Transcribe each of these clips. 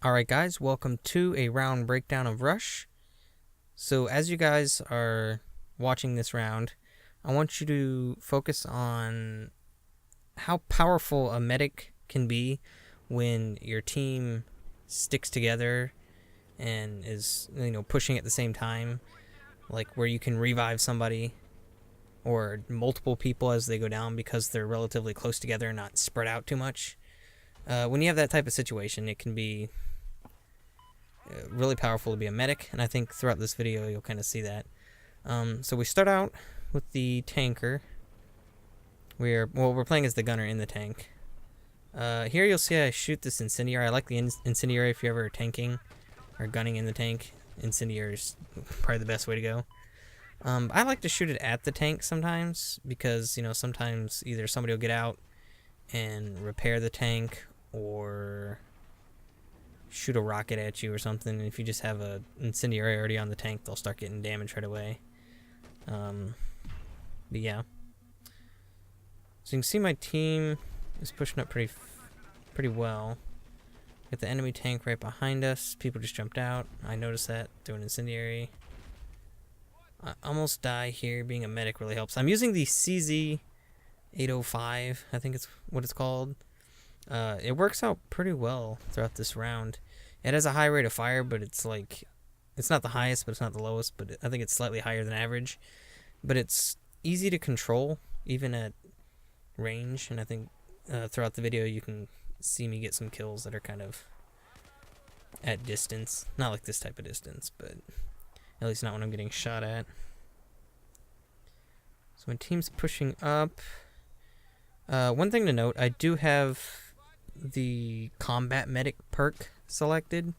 Alright guys, welcome to a round breakdown of Rush. So as you guys are watching this round, I want you to focus on how powerful a medic can be when your team sticks together and is, pushing at the same time, like where you can revive somebody or multiple people as they go down because they're relatively close together and not spread out too much. When you have that type of situation, it can be really powerful to be a medic, and I think throughout this video you'll kind of see that. So we start out with the tanker. We're playing as the gunner in the tank. Here you'll see I shoot this incendiary. I like the incendiary if you're ever tanking or gunning in the tank. Incendiary is probably the best way to go. I like to shoot it at the tank sometimes because, sometimes either somebody will get out and repair the tank or shoot a rocket at you or something. And if you just have a incendiary already on the tank, they'll start getting damage right away. But yeah. So you can see my team is pushing up pretty well. Got the enemy tank right behind us. People just jumped out. I noticed that. Threw an incendiary. I almost die here. Being a medic really helps. I'm using the CZ-805. I think it's what it's called. It works out pretty well throughout this round. It has a high rate of fire, but it's not the highest, but it's not the lowest, but I think it's slightly higher than average. But it's easy to control, even at range, and I think throughout the video you can see me get some kills that are kind of at distance. Not like this type of distance, but at least not when I'm getting shot at. So my team's pushing up. One thing to note, I do have the combat medic perk selected,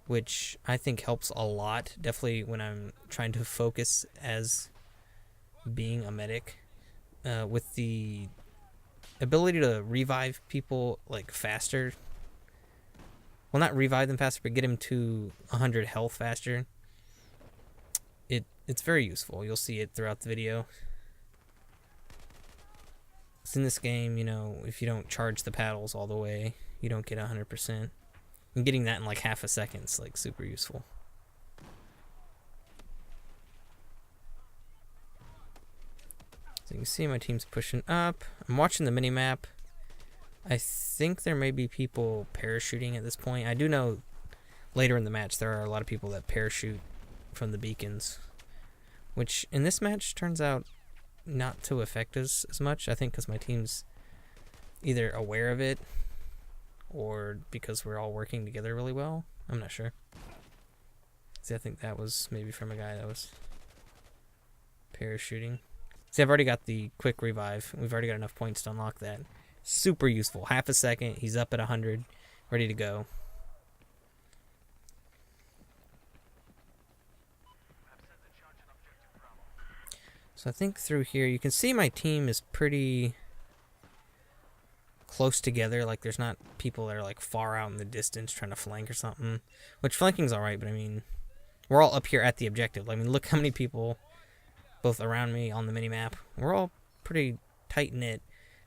which I think helps a lot, definitely when I'm trying to focus as being a medic, with the ability to revive people like faster. Well, not revive them faster, but get them to 100 health faster. It's very useful. You'll see it throughout the video. In this game, if you don't charge the paddles all the way, you don't get 100%. And getting that in like half a second is like super useful. So you can see my team's pushing up. I'm watching the mini-map. I think there may be people parachuting at this point. I do know later in the match there are a lot of people that parachute from the beacons, which in this match turns out not to affect us as much, I think, because my team's either aware of it or because we're all working together really well. I'm not sure. See, I think that was maybe from a guy that was parachuting. See, I've already got the quick revive. We've already got enough points to unlock that. Super useful. Half a second, he's up at 100, ready to go. So I think through here, you can see my team is pretty close together. Like, there's not people that are like far out in the distance trying to flank or something. Which flanking's alright, but I mean, we're all up here at the objective. I mean, look how many people both around me on the mini-map. We're all pretty tight-knit.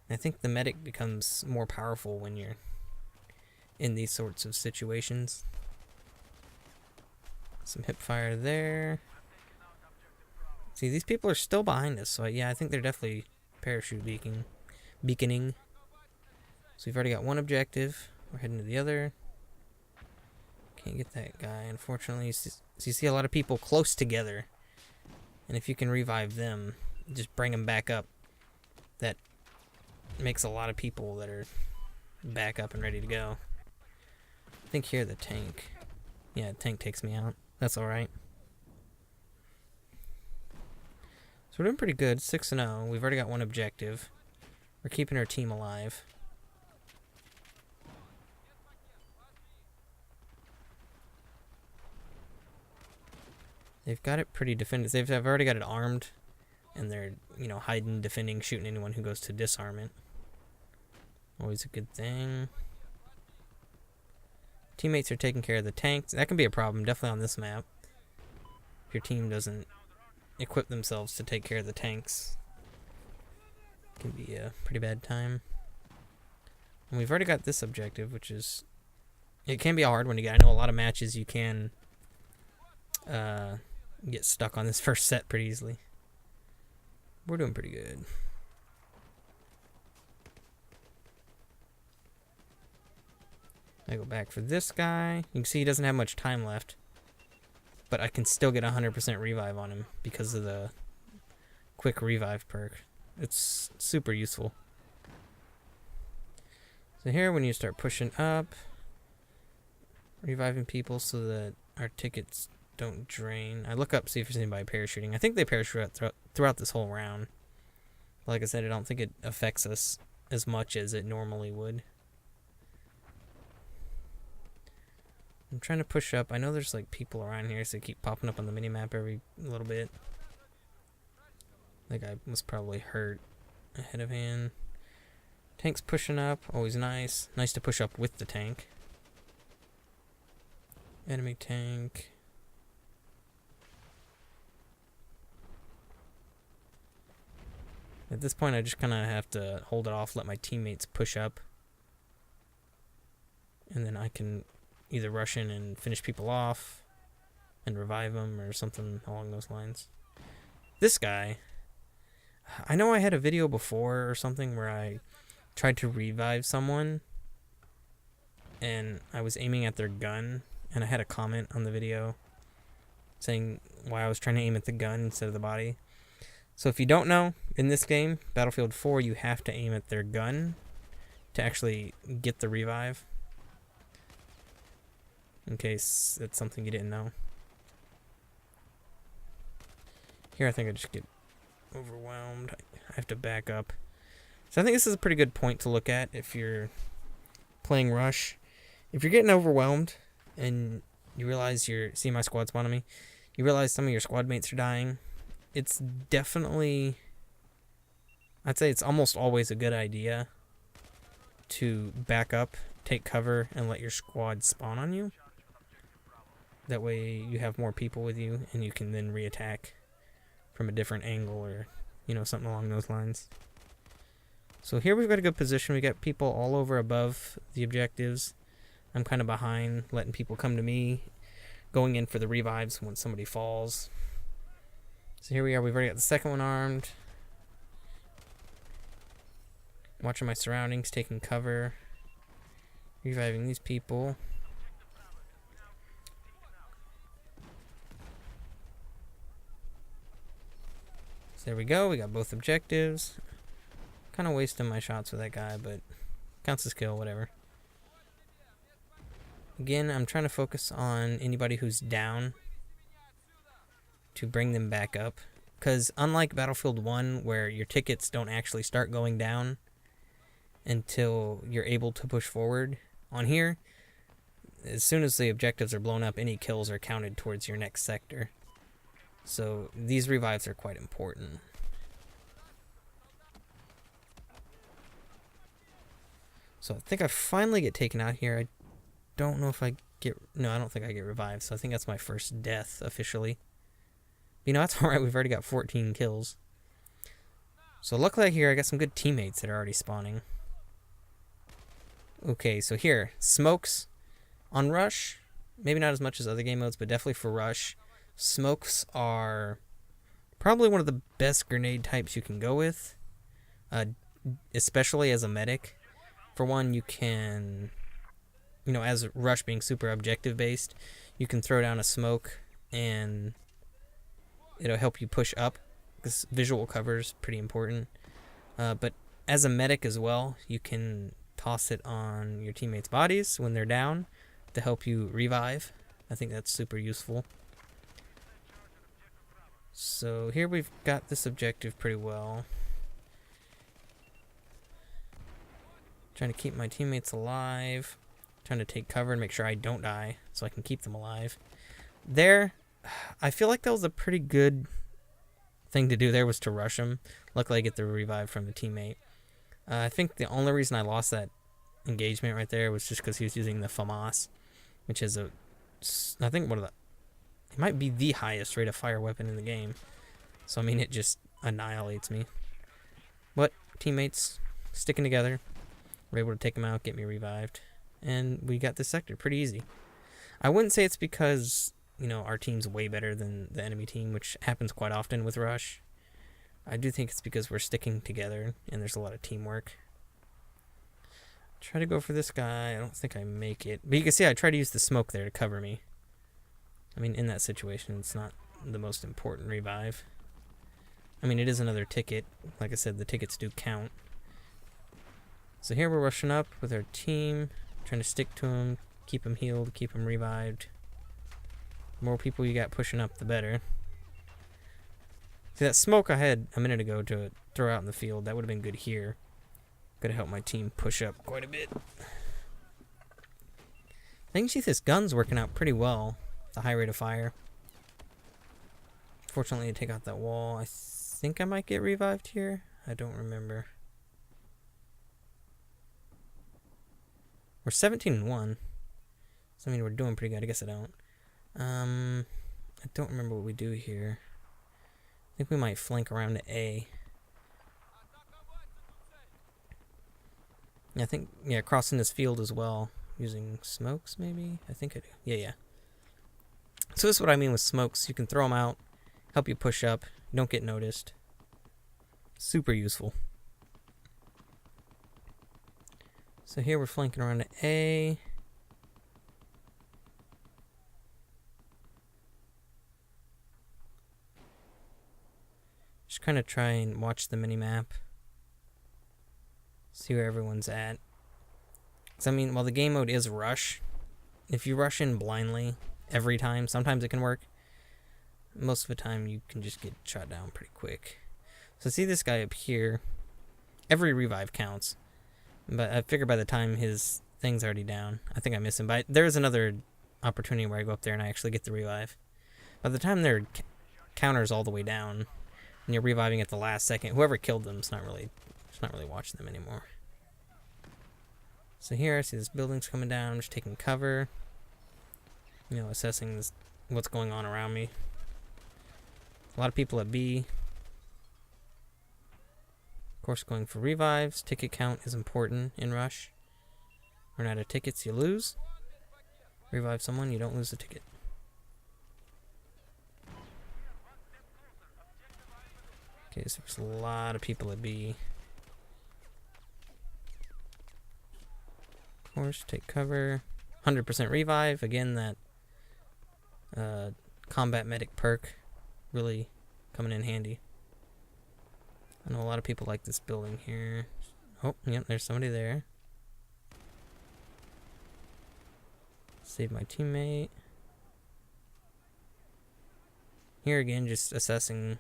And I think the medic becomes more powerful when you're in these sorts of situations. Some hip fire there. See, these people are still behind us, so yeah, I think they're definitely parachute beaconing. So we've already got one objective. We're heading to the other. Can't get that guy, unfortunately. So you see a lot of people close together, and if you can revive them, just bring them back up, that makes a lot of people that are back up and ready to go. I think here the tank. Yeah, the tank takes me out. That's alright. So we're doing pretty good, 6-0. We've already got one objective. We're keeping our team alive. They've got it pretty defended. They've already got it armed, and they're, hiding, defending, shooting anyone who goes to disarm it. Always a good thing. Teammates are taking care of the tanks. That can be a problem, definitely on this map. If your team doesn't equip themselves to take care of the tanks, it can be a pretty bad time. And we've already got this objective, which is It can be hard when you get. I know a lot of matches you can get stuck on this first set pretty easily. We're doing pretty good. I go back for this guy. You can see he doesn't have much time left, but I can still get 100% revive on him because of the quick revive perk. It's super useful. So here, when you start pushing up, reviving people so that our tickets don't drain. I look up, see if there's anybody parachuting. I think they parachute throughout this whole round. Like I said, I don't think it affects us as much as it normally would. I'm trying to push up. I know there's like people around here, so they keep popping up on the minimap every little bit. That guy was probably hurt ahead of hand. Tank's pushing up, always nice. Nice to push up with the tank. Enemy tank. At this point, I just kind of have to hold it off, let my teammates push up. And then I can either rush in and finish people off and revive them or something along those lines. This guy, I know I had a video before or something where I tried to revive someone and I was aiming at their gun, and I had a comment on the video saying why I was trying to aim at the gun instead of the body. So if you don't know, in this game, Battlefield 4, you have to aim at their gun to actually get the revive. In case it's something you didn't know. Here I think I just get overwhelmed. I have to back up. So I think this is a pretty good point to look at if you're playing Rush. If you're getting overwhelmed and you realize see my squad spawn on me, you realize some of your squad mates are dying, it's definitely, I'd say it's almost always a good idea to back up, take cover, and let your squad spawn on you. That way you have more people with you and you can then reattack from a different angle or, you know, something along those lines. So here we've got a good position. We got people all over above the objectives. I'm kind of behind, letting people come to me, going in for the revives when somebody falls. So here we are. We've already got the second one armed. Watching my surroundings, taking cover, reviving these people. So there we go. We got both objectives. Kind of wasting my shots with that guy, but counts as kill, whatever. Again, I'm trying to focus on anybody who's down to bring them back up. Because unlike Battlefield 1, where your tickets don't actually start going down until you're able to push forward, on here, as soon as the objectives are blown up, any kills are counted towards your next sector. So these revives are quite important. So I think I finally get taken out here. I don't know if I get... No, I don't think I get revived, so I think that's my first death officially. You know, that's alright, we've already got 14 kills. So luckily here I got some good teammates that are already spawning. Okay, so here, smokes on Rush. Maybe not as much as other game modes, but definitely for Rush. Smokes are probably one of the best grenade types you can go with. Especially as a medic. For one, you can... You know, as Rush being super objective based, you can throw down a smoke and it'll help you push up. This visual cover is pretty important. But as a medic as well, you can toss it on your teammates' bodies when they're down to help you revive. I think that's super useful. So here we've got this objective pretty well. Trying to keep my teammates alive. Trying to take cover and make sure I don't die so I can keep them alive. There, I feel like that was a pretty good thing to do there, was to rush them. Luckily I get the revive from the teammate. I think the only reason I lost that engagement right there was just because he was using the FAMAS, which is I think one of the, it might be the highest rate of fire weapon in the game. So I mean, it just annihilates me. But teammates sticking together, we're able to take him out, get me revived. and we got this sector pretty easy. I wouldn't say it's because, you know, our team's way better than the enemy team, which happens quite often with Rush. I do think it's because we're sticking together and there's a lot of teamwork. Try to go for this guy. I don't think I make it. But you can see I try to use the smoke there to cover me. I mean, in that situation, it's not the most important revive. I mean, it is another ticket. Like I said, the tickets do count. So here we're rushing up with our team, trying to stick to them, keep them healed, keep them revived. The more people you got pushing up, the better. See, that smoke I had a minute ago to throw out in the field, that would have been good here. Could have helped my team push up quite a bit. I can see this gun's working out pretty well. The high rate of fire. Fortunately, to take out that wall, I think I might get revived here. I don't remember. We're 17-1. So I mean, we're doing pretty good. I guess I don't. I don't remember what we do here. I think we might flank around to A. Yeah, I think, yeah, crossing this field as well. Using smokes, maybe? I think I do. Yeah. So this is what I mean with smokes. You can throw them out, help you push up, don't get noticed. Super useful. So here we're flanking around to A. Just kind of try and watch the mini-map. See where everyone's at. Because, I mean, while the game mode is rush, if you rush in blindly every time, sometimes it can work. Most of the time, you can just get shot down pretty quick. So see this guy up here. Every revive counts. But I figure by the time his thing's already down, I think I miss him. But there is another opportunity where I go up there and I actually get the revive. By the time their counter's all the way down, and you're reviving at the last second, whoever killed them is not really watching them anymore. So here I see this building's coming down. I'm just taking cover. You know, assessing what's going on around me. A lot of people at B. Of course, going for revives. Ticket count is important in Rush. Run out of tickets, you lose. Revive someone, you don't lose the ticket. Okay, so there's a lot of people at B. Of course, take cover. 100% revive. Again, that combat medic perk really coming in handy. I know a lot of people like this building here. Oh, yep, there's somebody there. Save my teammate. Here again, just assessing,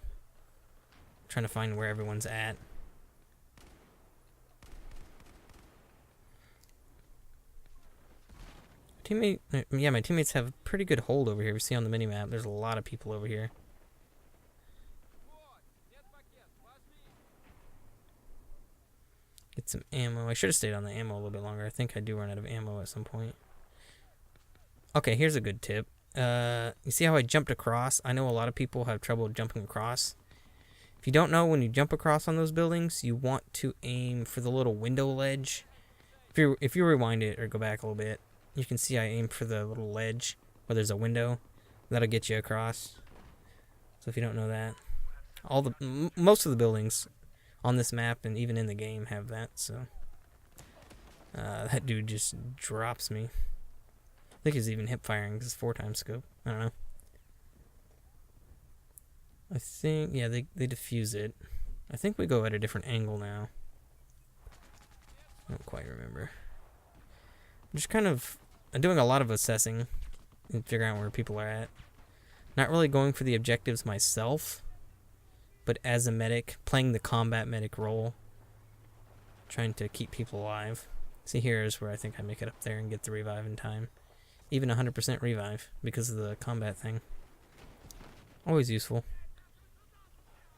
trying to find where everyone's at. Yeah, my teammates have a pretty good hold over here. We see on the minimap, there's a lot of people over here. Get some ammo. I should have stayed on the ammo a little bit longer. I think I do run out of ammo at some point. Okay, here's a good tip. You see how I jumped across? I know a lot of people have trouble jumping across. If you don't know, when you jump across on those buildings, you want to aim for the little window ledge. If you rewind it or go back a little bit, you can see I aim for the little ledge where there's a window. That'll get you across. So if you don't know that, most of the buildings on this map and even in the game have that. So that dude just drops me. I think he's even hip firing because it's 4x scope. I don't know. I think, yeah, they defuse it. I think we go at a different angle now. I don't quite remember. I'm just kind of doing a lot of assessing and figuring out where people are at. Not really going for the objectives myself, but as a medic, playing the combat medic role, trying to keep people alive. See, here is where I think I make it up there and get the revive in time. Even 100% revive because of the combat thing. Always useful.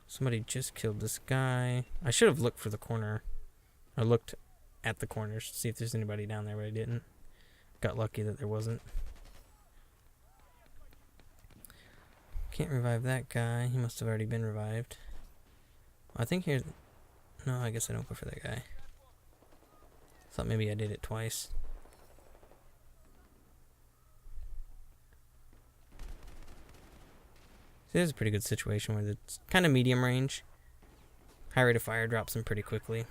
Somebody just killed this guy. I should have looked for the corner. I looked at the corners to see if there's anybody down there, but I didn't. Got lucky that there wasn't. Can't revive that guy. He must have already been revived. I think here's... No, I guess I don't go for that guy. Thought maybe I did it twice. So there's a pretty good situation where it's kind of medium range. High rate of fire drops them pretty quickly.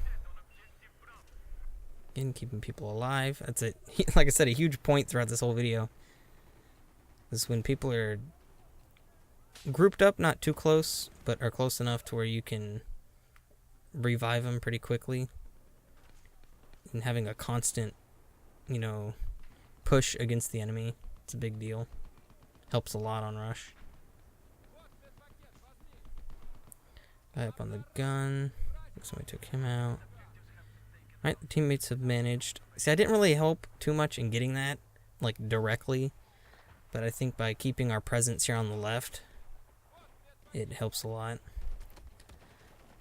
Again, keeping people alive. That's it. Like I said, a huge point throughout this whole video is when people are grouped up, not too close, but are close enough to where you can revive them pretty quickly. And having a constant, you know, push against the enemy, it's a big deal. Helps a lot on rush. Guy up on the gun. Somebody took him out. Alright, the teammates have managed. See, I didn't really help too much in getting that, like, directly. But I think by keeping our presence here on the left, it helps a lot.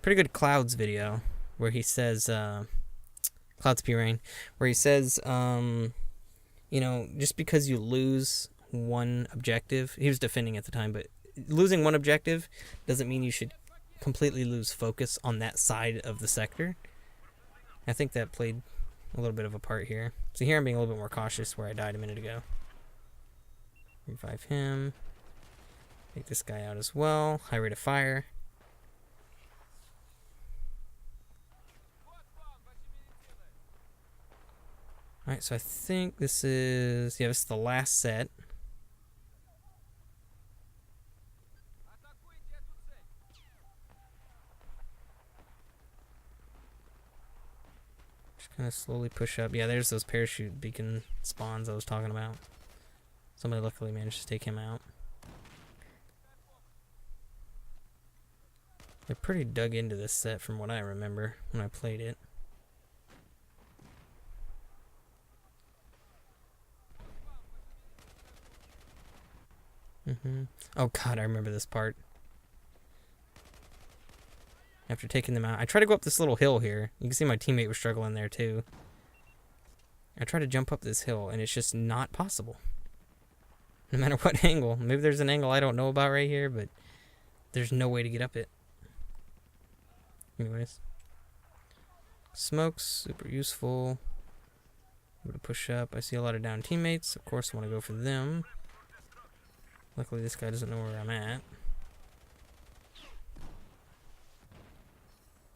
Pretty good Cloud's video, where he says, Cloud's P-Rain, where he says, you know, just because you lose one objective, he was defending at the time, but losing one objective doesn't mean you should completely lose focus on that side of the sector. I think that played a little bit of a part here. So here I'm being a little bit more cautious where I died a minute ago. Revive him. Take this guy out as well. High rate of fire. Alright, so I think this is the last set. Just kind of slowly push up. Yeah, there's those parachute beacon spawns I was talking about. Somebody luckily managed to take him out. They're pretty dug into this set from what I remember when I played it. Oh god, I remember this part. After taking them out, I try to go up this little hill here. You can see my teammate was struggling there too. I try to jump up this hill and it's just not possible. No matter what angle. Maybe there's an angle I don't know about right here, but there's no way to get up it. Anyways. Smokes, super useful. I'm gonna push up. I see a lot of down teammates. Of course I want to go for them. Luckily this guy doesn't know where I'm at.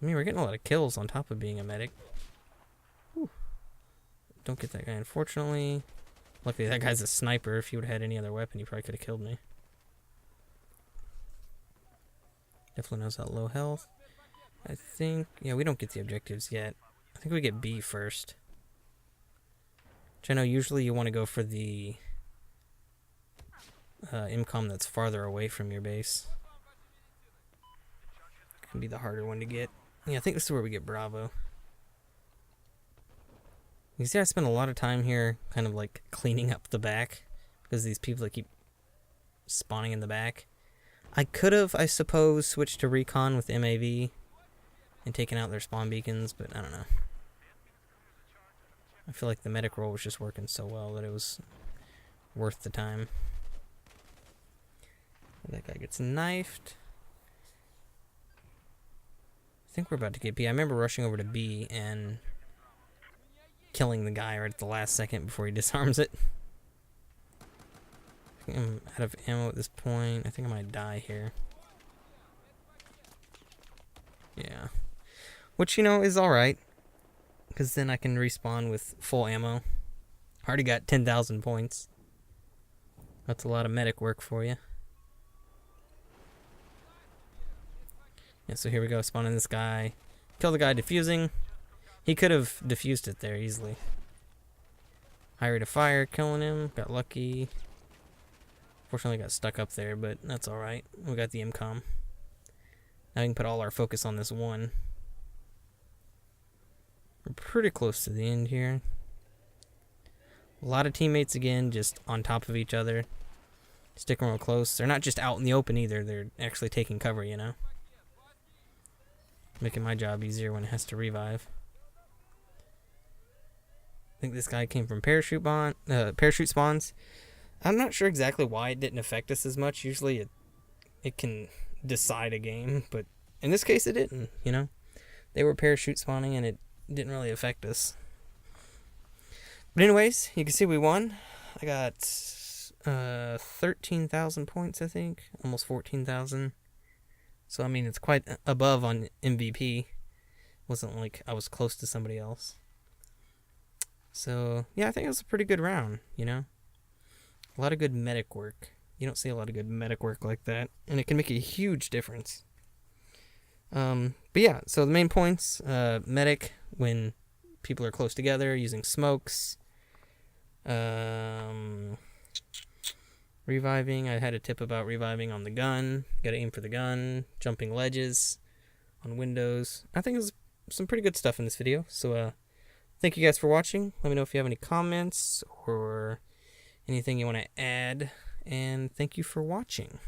I mean, we're getting a lot of kills on top of being a medic. Whew. Don't get that guy, unfortunately. Luckily that guy's a sniper. If he would have had any other weapon, he probably could have killed me. Definitely knows that low health. I think, yeah, we don't get the objectives yet. I think we get B first. Which I know usually you want to go for the IMCOM that's farther away from your base. Can be the harder one to get. Yeah, I think this is where we get Bravo. You see I spend a lot of time here kind of like cleaning up the back because these people that keep spawning in the back. I could have, I suppose, switched to recon with MAV and taken out their spawn beacons, but I don't know. I feel like the medic role was just working so well that it was worth the time. That guy gets knifed. I think we're about to get B. I remember rushing over to B and killing the guy right at the last second before he disarms it. I think I'm out of ammo at this point. I think I might die here. Yeah. Which, you know, is alright. Because then I can respawn with full ammo. Already got 10,000 points. That's a lot of medic work for you. Yeah, so here we go, spawning this guy. Kill the guy defusing. He could have defused it there easily. High rate of fire, killing him. Got lucky. Fortunately got stuck up there, but that's alright. We got the IMCOM. Now we can put all our focus on this one. We're pretty close to the end here. A lot of teammates again, just on top of each other. Sticking real close. They're not just out in the open either. They're actually taking cover, you know. Making my job easier when it has to revive. I think this guy came from parachute spawns. I'm not sure exactly why it didn't affect us as much. Usually it can decide a game, but in this case it didn't, you know. They were parachute spawning and it didn't really affect us. But anyways, you can see we won. I got 13,000 points, I think. Almost 14,000. So, I mean, it's quite above on MVP. Wasn't like I was close to somebody else. So, yeah, I think it was a pretty good round, you know? A lot of good medic work. You don't see a lot of good medic work like that. And it can make a huge difference. But yeah, so the main points, medic, when people are close together, using smokes. Reviving, I had a tip about reviving on the gun. Gotta aim for the gun. Jumping ledges on windows. I think it was some pretty good stuff in this video. So, thank you guys for watching. Let me know if you have any comments or anything you want to add. And thank you for watching.